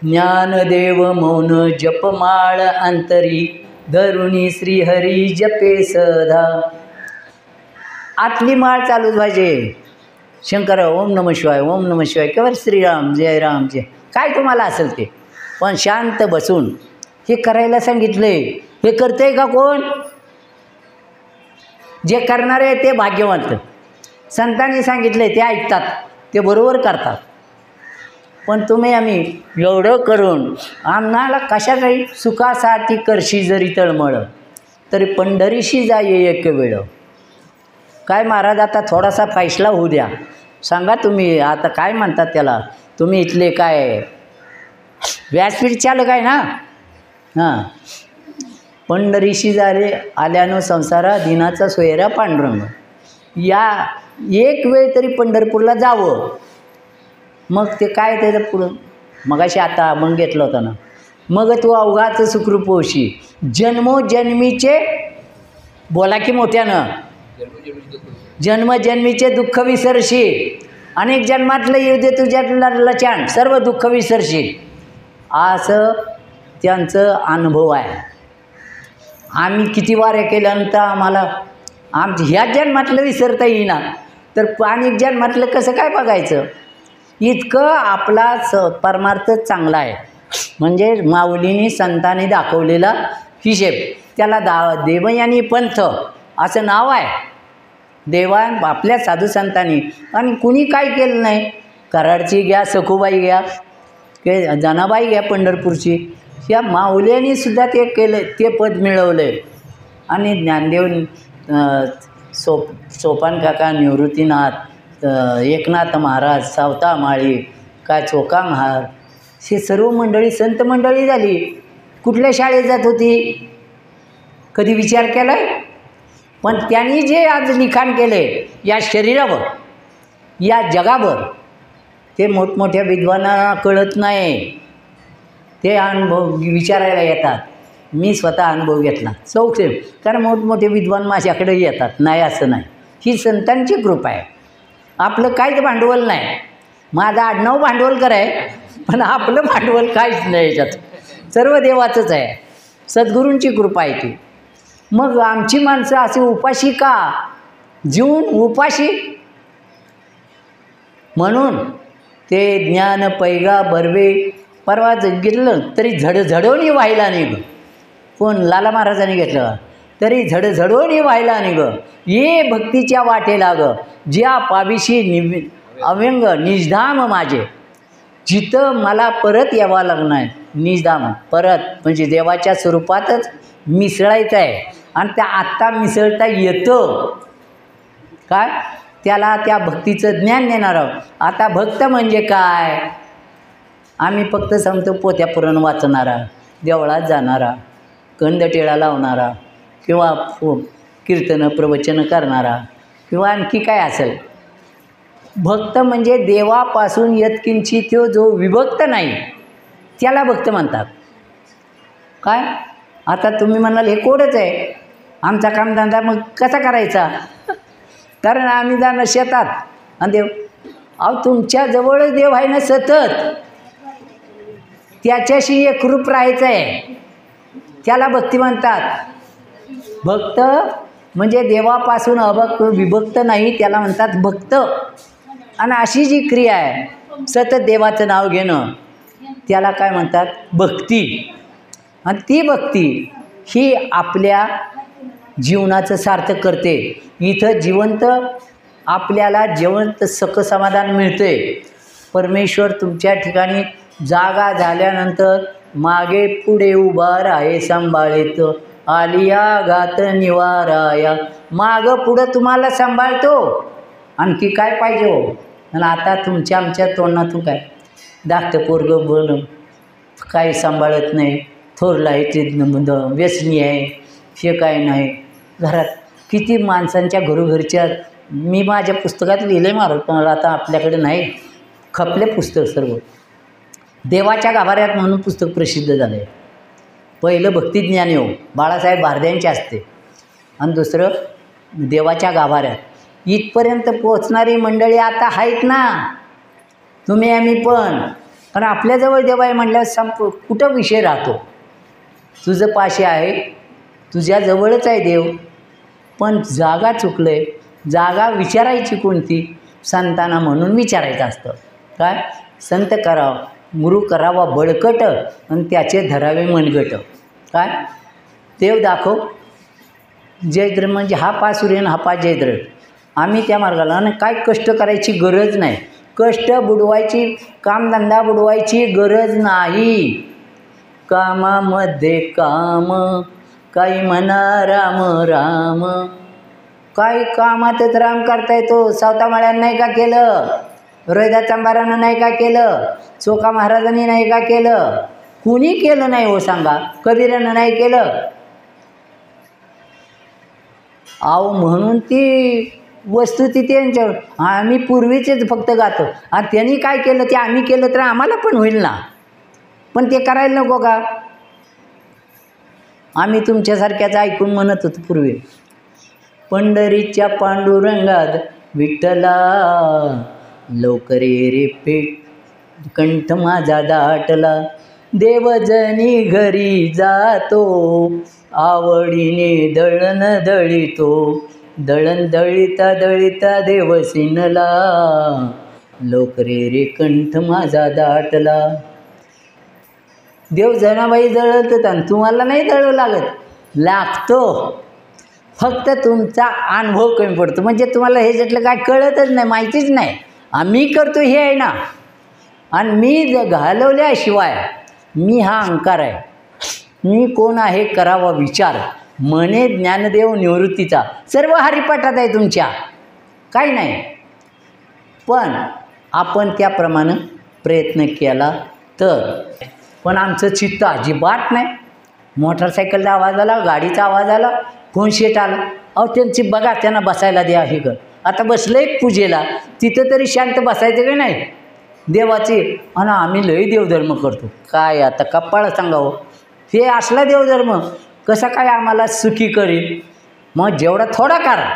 ज्ञानदेव मौन जपमाळ अंतरी धरुणी श्रीहरी जपे सदा. आतली माळ चालूच पाहिजे. शंकर ओम नम शिवाय, ओम नम शिवाय, केवळ श्रीराम जय राम जय, काय तुम्हाला असेल ते, पण शांत बसून हे करायला सांगितले. हे करतंय का कोण? जे करणारे ते भाग्यवंत. संतांनी सांगितले ते ऐकतात, ते बरोबर करतात. पण तुम्ही आम्ही एवढं करून आम्हाला कशासाठी सुखासाठी करशी जरी तळमळ, तरी पंढरीशी जाये एक वेळ. काय महाराज आता थोडासा फैसला होऊ द्या, सांगा तुम्ही आता काय म्हणतात त्याला, तुम्ही इथले काय व्यासपीठ चालक आहे ना? हां, पंढरीशी झाले आल्यानो संसारा दिनाचा सोयरा पांडुरंग. या एक वेळ तरी पंढरपूरला जावं. मग ते काय त्याचं पुढं मगाशी आता मग घेतलं होतं ना, मग तू अवघाचं सुखरूप होशी, जन्मोजन्मीचे, बोला की मोठ्यानं, जन्मजन्मीचे दुःख विसरशी, अनेक जन्मातलं येऊ दे तुझ्या लचाण, सर्व दुःख विसरशील. असं त्यांचं अनुभव आहे. आम्ही किती वाऱ्या केल्यानंतर आम्हाला ह्या जन्मातलं विसरता येईना, तर अनेक जन्मातलं कसं काय बघायचं? इतकं आपला परमार्थ चांगला आहे. म्हणजे माऊलींनी संतांनी दाखवलेला हिशेब, त्याला देवयानी पंथ असं नाव आहे. देवा आपल्या साधू संतांनी, आणि कुणी काय केलं नाही. कराडची घ्या, सखूबाई घ्या, के जनाबाई घ्या पंढरपूरची, या माऊल्यांनी सुद्धा ते केलं, ते पद मिळवलं. आणि ज्ञानदेव सोपान काका, निवृत्तीनाथ, एकनाथ महाराज, सावता माळी, काय चोका महार, हे सर्व मंडळी संत मंडळी झाली. कुठल्या शाळेत जात होती? कधी विचार केला आहे? पण त्यांनी जे आज लिखाण केले या शरीरावर, या जगावर, ते मोठमोठ्या विद्वानांना कळत नाही. ते अनुभव विचारायला येतात. मी स्वतः अनुभव घेतला चौकसे, कारण मोठमोठे विद्वान माझ्याकडे येतात. नाही असं नाही, ही संतांची कृपा आहे. आपलं काहीच भांडवल नाही. माझं आडनाव भांडवलकर आहे, पण आपलं भांडवल काहीच नाही याच्यात, सर्व देवाचंच आहे. सद्गुरूंची कृपा आहे ती. मग आमची माणसं अशी उपाशी का, जीवन उपाशी? म्हणून ते ज्ञान पैगा बर्वे परवा गेलं तरी झडझडवणी व्हायला नाही गं. कोण? लाला महाराजांनी घेतलं, तरी झडझडवणी व्हायला नाही गं. ये भक्तीच्या वाटेला गं, ज्या पाविशी अव्यंग निजधाम माझे, जिथं मला परत यावं लागणार. निजधाम परत म्हणजे देवाच्या स्वरूपातच मिसळायचं आहे. आणि त्या आत्ता मिसळता येतं काय? त्याला त्या भक्तीचं ज्ञान देणार आहोत. आता भक्त म्हणजे काय? आम्ही फक्त सांगतो पोथ्या पुराण वाचणारा, देवळात जाणारा, कंदटेळा लावणारा, किंवा कीर्तन प्रवचन करणारा, किंवा आणखी काय असेल. भक्त म्हणजे देवापासून यत्किंचित तो जो विभक्त नाही, त्याला भक्त म्हणतात. काय आता तुम्ही म्हणाल हे कोडच आहे, आमचा कामधंदा मग कसा करायचा? कारण आम्ही जाणं शेतात आणि देव, अहो तुमच्याजवळच देव आहे ना सतत, त्याच्याशी एकरूप राहायचं आहे, त्याला भक्ती म्हणतात. भक्त म्हणजे देवापासून विभक्त नाही, त्याला म्हणतात भक्त. आणि अशी जी क्रिया आहे सतत देवाचं नाव घेणं, त्याला काय म्हणतात? भक्ती. आणि ती भक्ती ही आपल्या जीवनाचं सार्थक करते. इथं जिवंत आपल्याला जिवंत समाधान मिळते. परमेश्वर तुमच्या ठिकाणी जागा झाल्यानंतर मागे पुढे उभा राहे सांभाळेत, आलिया गात निवाराया. मागं पुढं तुम्हाला सांभाळतो, आणखी काय पाहिजे हो? आणि आता तुमच्या आमच्या तोंडातून काय धाकटं पोरगं बोल, काही सांभाळत नाही, थोरला आहे ते व्यसनी आहे, हे काय नाही. घरात किती माणसांच्या घरोघरच्या, मी माझ्या पुस्तकात लिहिले महाराज, पण आता आपल्याकडे नाही, खपले पुस्तक सर्व. देवाच्या गाभाऱ्यात म्हणून पुस्तक प्रसिद्ध झालं आहे. पहिलं भक्तिज्ञान योग बाळासाहेब भारद्यांचे असते, आणि दुसरं देवाच्या गाभाऱ्यात. इथपर्यंत पोचणारी मंडळी आता आहेत ना, तुम्ही आम्ही पण. कारण आपल्याजवळ देव आहे म्हटल्यावर कुठं विषय राहतो? तुझं पाशी आहे, तुझ्याजवळच आहे देव, पण जागा चुकलं आहे. जागा विचारायची कोणती? संतांना म्हणून विचारायचं असतं. काय? संत करावा, गुरु करावा बळकट आणि त्याचे धरावे मनगट. काय? देव दाखव जयद्र म्हणजे हा पा सूर्यन हा पा जयद्र. आम्ही त्या मार्गाला आणि काय कष्ट करायची गरज नाही. कष्ट बुडवायची, कामधंदा बुडवायची गरज नाही. कामामध्ये काम, काही म्हणा राम राम. काही कामातच राम करता येतो. सावता माळ्यानं नाही का केलं? रोहिदास चांभारानं नाही का केलं? चोखा महाराजांनी नाही का केलं? कुणी केलं नाही हो सांगा? कबीरानं नाही केलं? अहो म्हणून ती वस्तू ती त्यांच्या आम्ही पूर्वीचेच फक्त गातो आणि त्यांनी काय केलं ते आम्ही केलं तर आम्हाला पण होईल ना. पण ते करायला नको का? आम्ही तुमच्यासारख्याच ऐकून म्हणत होतो पूर्वी. पंढरीच्या पांडुरंगात विठ्ठला लवकरे रे पेट कंठ माझा दाटला. देवजनी घरी जातो आवडीने दळण दळितो. दळण दळिता दळिता देवसिनला लवकरे रे कंठ माझा दाटला. देव जनाबाई दळत आणि तुम्हाला नाही दळू लागतो. फक्त तुमचा अनुभव कमी पडतो. म्हणजे तुम्हाला हे ज्यातलं काय कळतच नाही, माहितीच नाही. आम्ही करतो हे आहे ना. आणि मी घालवल्याशिवाय मी हा अहंकार आहे. मी कोण आहे करावा विचार. म्हणे ज्ञानदेव निवृत्तीचा. सर्व हरिपाठात आहे तुमच्या, काही नाही. पण आपण त्याप्रमाणे प्रयत्न केला तर. पण आमचं चित्त अजिबात नाही. मोटरसायकलचा आवाज आला, गाडीचा आवाज आला, फोन शेट आला. अहो त्यांची बघा, त्यांना बसायला द्या. हे कर आता बसलं एक पूजेला, तिथं तरी शांत बसायचं का नाही देवाची. आणि आम्ही लई देवधर्म करतो. काय आता कपाळ सांगावं. हे असला देवधर्म कसा काय आम्हाला सुखी करील? मग जेवढा थोडा करा,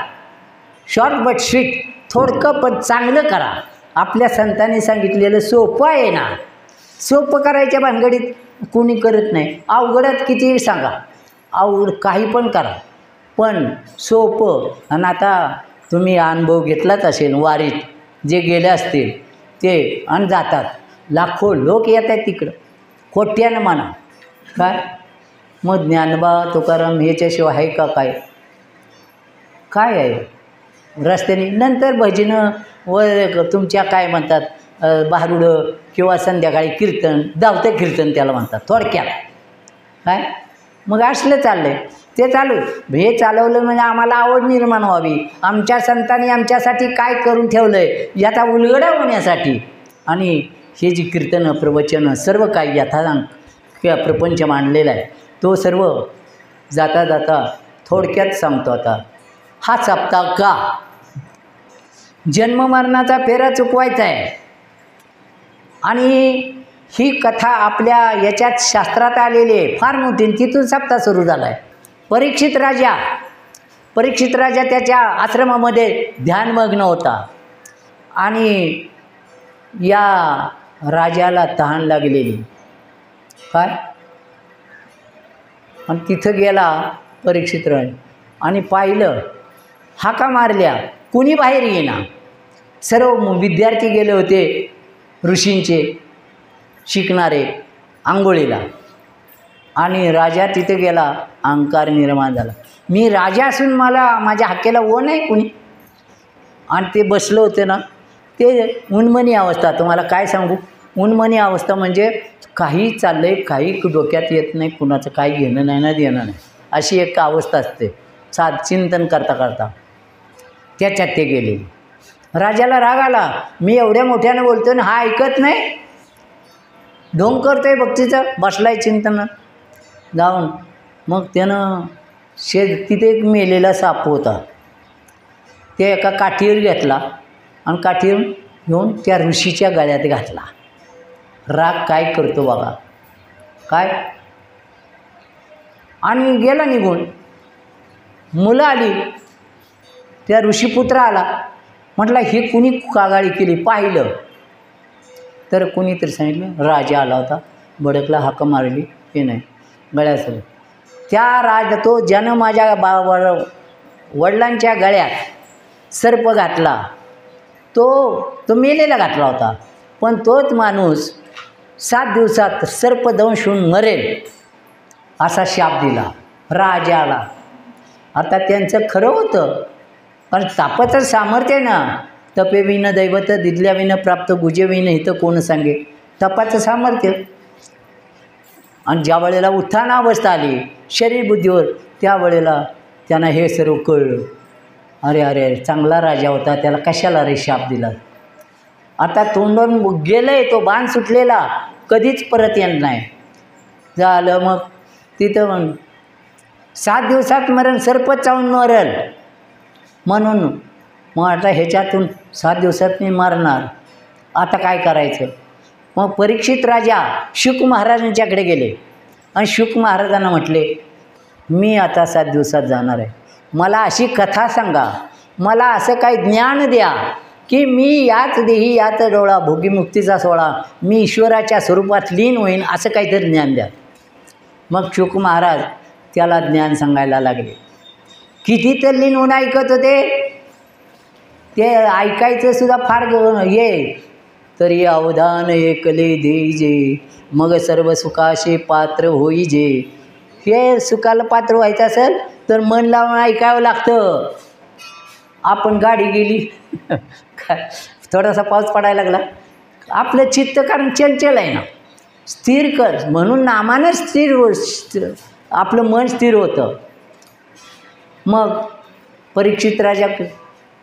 शॉर्ट बट स्वीट, थोडकं पण चांगलं करा. आपल्या संतांनी सांगितलेलं सोपं आहे ना. सोपं करायच्या भानगडीत कोणी करत नाही. अवघडात किती सांगा, अवघड काही पण करा पण सोपं. आणि आता तुम्ही अनुभव घेतलाच असेल, वारीत जे गेले असतील ते आणि जातात. लाखो लोक येत आहेत तिकडं, कोट्यानं म्हणा. काय मग ज्ञानबा तुकाराम ह्याच्याशिवाय आहे का? काय आहे रस्त्याने? नंतर भजनं व तुमच्या काय म्हणतात भारुडं किंवा संध्याकाळी कीर्तन, धावतं कीर्तन त्याला म्हणतात थोडक्यात. काय मग असलं चाललं आहे ते चालू. हे चालवलं म्हणजे आम्हाला आवड निर्माण व्हावी. आमच्या संतांनी आमच्यासाठी काय करून ठेवलं आहे याचा उलगडा होण्यासाठी. आणि हे जी कीर्तनं प्रवचनं सर्व काही यथासांग किंवा प्रपंच मांडलेला आहे तो सर्व जाता जाता थोडक्यात सांगतो. आता हा सप्ताह का जन्ममरणाचा फेरा चुकवायचा आहे. आणि ही कथा आपल्या याच्यात शास्त्रात आलेली आहे फार मोठी. तिथून सप्ताह सुरू झाला आहे. परीक्षित राजा त्याच्या आश्रमामध्ये ध्यानमग्न होता. आणि या राजाला तहान लागलेली. काय आणि तिथं गेला परीक्षित राजा आणि पाहिलं हाका मारल्या, कुणी बाहेर येईना. सर्व विद्यार्थी गेले होते ऋषींचे शिकणारे आंघोळीला. आणि राजा तिथे गेला, अहंकार निर्माण झाला. मी राजा असून मला माझ्या हाकेला ओ नाही कुणी. आणि ते बसलं होते ना, ते उन्मनी अवस्था. तुम्हाला काय सांगू, उन्मनी अवस्था म्हणजे काही चाललं आहे, काही डोक्यात येत नाही, कुणाचं काही घेणं नाही ना देणं नाही, अशी एक अवस्था असते. चिंतन करता करता त्याच्यात ते गेले. राजाला राग आला, मी एवढ्या मोठ्यानं बोलतो ना हा ऐकत नाही, ढोंग करतोय भक्तीचं, बसलाय चिंतनात जाऊन. मग त्यानं तिथे एक मेलेला साप होता, ते एका काठीवर घेतला आणि काठीवर घेऊन त्या ऋषीच्या गळ्यात घातला. राग काय करतो बघा. काय आणि गेला निघून. मुलं आली, त्या ऋषीपुत्र आला. म्हटलं हे कुणी कागाळी केली? पाहिलं तर कुणीतरी सांगितलं राजा आला होता, बडकला, हाक मारली, हे नाही गळ्यासह. त्या तो ज्यानं माझ्या वडिलांच्या गळ्यात सर्प घातला, तो मेलेला घातला होता, पण तोच माणूस 7 दिवसात सर्पदंश होऊन मरेल असा शाप दिला राजाला. आता त्यांचं खरं होतं, पण तापाचं सामर्थ्य आहे ना. तपे विन दैवत दिदल्या विन प्राप्त गुजे विन हितं कोण सांगे. तपाचं सामर्थ्य. आणि ज्या वेळेला उत्थान अवस्था आली शरीर बुद्धीवर, त्यावेळेला त्यांना हे सर्व कळलं. अरे अरे चांगला राजा होता, त्याला कशाला रे शाप दिला. आता तोंडून गेलंय, तो बाण सुटलेला कधीच परत येणार नाही. झालं मग तिथं 7 दिवसात मरण, सर्पच चावून मरल म्हणून. मग आता ह्याच्यातून 7 दिवसात मी मारणार, आता काय करायचं. मग परीक्षित राजा शुक महाराजांच्याकडे गेले आणि शुक महाराजांना म्हटले, मी आता 7 दिवसात जाणार आहे, मला अशी कथा सांगा, मला असं काही ज्ञान द्या की मी याच देही याच डोळा भोगीमुक्तीचा सोहळा मी ईश्वराच्या स्वरूपात लीन होईन, असं काहीतरी ज्ञान द्या. मग शुक महाराज त्याला ज्ञान सांगायला लागले. किती तर लीन होऊन ऐकत होते, ते ऐकायचं सुद्धा फार ये. तरी अवधान एकले देईजे, मग सर्व सुखाशे पात्र होईजे. हे सुखाला पात्र व्हायचं असेल तर मन लावून ऐकावं लागतं. आपण गाडी गेली थोडासा पाऊस पडायला लागला, आपलं चित्त कारण चंचल आहे ना, स्थिर कर म्हणून नामानं स्थिर आपलं मन स्थिर होतं. मग परीक्षित राजा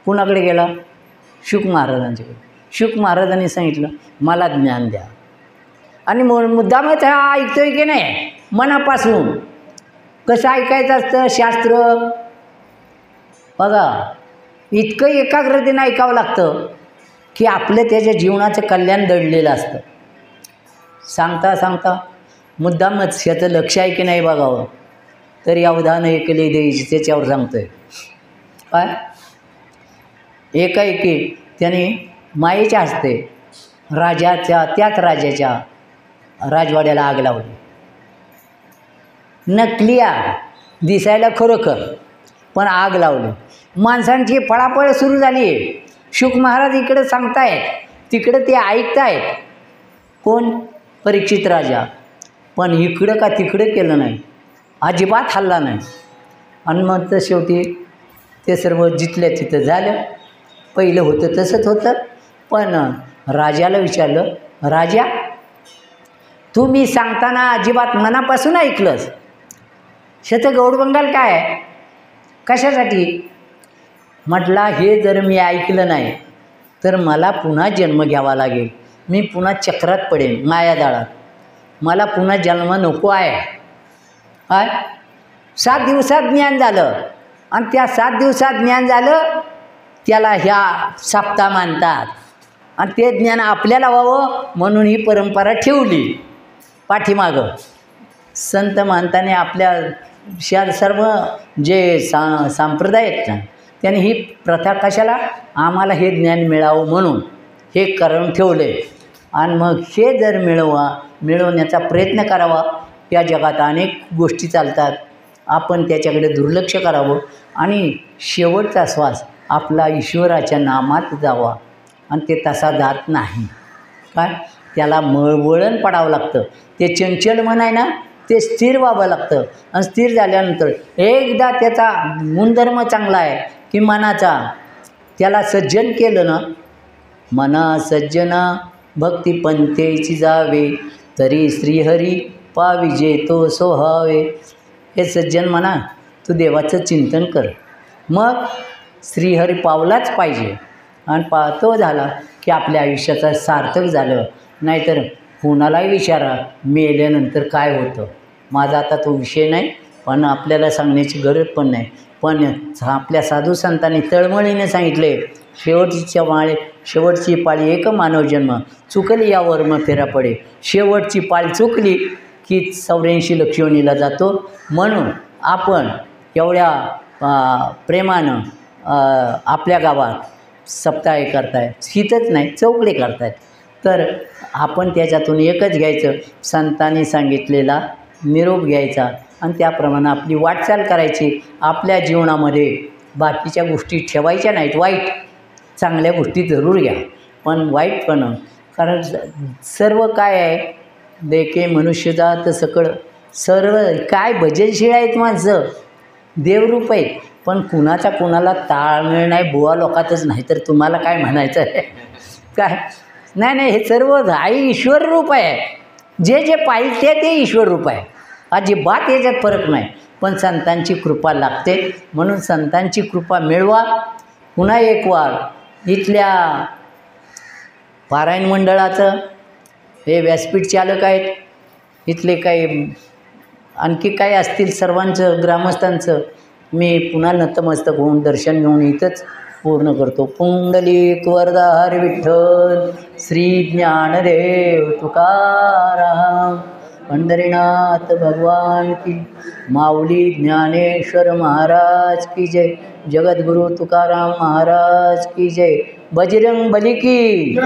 कुणाकडे गेला? शुक महाराजांच्याकडे. शुक महाराजांनी सांगितलं, मला ज्ञान द्या. आणि मुद्दामच हा ऐकतोय की नाही मनापासून. कसं ऐकायचं असतं शास्त्र बघा, इतकं एकाग्रतेनं ऐकावं लागतं की आपलं त्याच्या जीवनाचं कल्याण दडलेलं असतं. सांगता सांगता मुद्दामच ह्याचं लक्ष आहे की नाही बघावं. तरी अवधान ऐकले द्यायची त्याच्यावर सांगतोय. काय एकाएकी त्याने मायेच्या हस्ते त्याच राजाच्या राजवाड्याला आग लावली. नकली आग, दिसायला खरोखर, पण आग लावली. माणसांची पळापळ सुरू झाली आहे. शुक महाराज इकडे सांगतायत, तिकडे ते ऐकतायत. कोण? परीक्षित राजा. पण इकडं का तिकडं केलं नाही, अजिबात हल्ला नाही. आणि मग तर शेवटी ते सर्व जिथल्या तिथं झालं. पहिलं होतं तसंच होतं. पण राजाला विचारलं, राजा तू मी सांगताना अजिबात मनापासून ऐकलंस, शेतं गौडबंगाल काय आहे, कशासाठी? म्हटला, हे जर मी ऐकलं नाही तर मला पुन्हा जन्म घ्यावा लागेल, मी पुन्हा चक्रात पडेन, मायाजाळात, मला पुन्हा जन्म नको आहे. काय 7 दिवसात ज्ञान झालं. आणि त्या 7 दिवसात ज्ञान झालं त्याला ह्या सप्ताह मानतात. आणि ते ज्ञान आपल्याला व्हावं म्हणून ही परंपरा ठेवली पाठीमागं. संत मानताने आपल्या सर्व जे संप्रदाय आहेत ना, त्यांनी ही प्रथा कशाला, आम्हाला हे ज्ञान मिळावं म्हणून हे करून ठेवले. आणि मग हे जर मिळवण्याचा प्रयत्न करावा. या जगात अनेक गोष्टी चालतात, आपण त्याच्याकडे दुर्लक्ष करावं आणि शेवटचा श्वास आपला ईश्वराच्या नामात जावा. आणि ते तसा जात नाही. काय त्याला वळण पडावं लागतं. ते चंचल मन आहे ना, ते स्थिर व्हावं लागतं. आणि स्थिर झाल्यानंतर एकदा त्याचा गुणधर्म चांगला आहे की मनाचा, त्याला सज्जन केलं ना, मना सज्जना भक्ती पंथेची जावे, तरी श्रीहरी पाविजे तो सोहावे. हे सज्जन म्हणा, तू देवाचं चिंतन कर, मग श्रीहरी पावलाच पाहिजे. आणि तो झाला की आपल्या आयुष्याचं सार्थक झालं. नाहीतर कोणालाही विचारा मेल्यानंतर काय होतं. माझा आता तो विषय नाही, पण आपल्याला सांगण्याची गरज पण नाही. पण आपल्या साधू संतांनी तळमळीने सांगितले, शेवटची पाळी एक मानव जन्म, चुकली यावर मग फेरा पडे. शेवटची पाळी चुकली की 84 लक्ष योनीला जातो. म्हणून आपण एवढ्या प्रेमानं आपल्या गावात सप्ताह करताय, हितच नाही चौकडे करतायत, तर आपण त्याच्यातून एकच घ्यायचं, संतांनी सांगितलेला निरोप घ्यायचा आणि त्याप्रमाणे आपली वाटचाल करायची. आपल्या जीवनामध्ये बाकीच्या गोष्टी ठेवायच्या नाहीत. वाईट चांगल्या गोष्टी जरूर घ्या, पण वाईट पण, कारण सर्व काय आहे, देखे मनुष्यजात सकळ, सर्व काय भजनशील आहेत माणसं, देवरूप आहेत, पण कुणाचा कुणाला ताळमेळ नाही, बुवा लोकातच नाही. तर तुम्हाला काय म्हणायचं आहे काय? नाही, हे सर्व आई ईश्वर रूप आहे. जे जे पाहिजे ते ईश्वर रूप आहे. अजिबात याच्यात फरक नाही. पण संतांची कृपा लागते, म्हणून संतांची कृपा मिळवा. पुन्हा एक वार इथल्या पारायण मंडळाचं हे व्यासपीठ चालक आहेत, इथले काही आणखी काय असतील सर्वांचं ग्रामस्थांचं मी पुन्हा नतमस्तक होऊन दर्शन घेऊन इथंच पूर्ण करतो. पुंडलिक वरदाहरी विठ्ठल, श्री ज्ञानदेव तुकाराम, पंढरीनाथ भगवान की, माऊली ज्ञानेश्वर महाराज की जय, जगद्गुरु तुकाराम महाराज की जय, बजरंग बली की.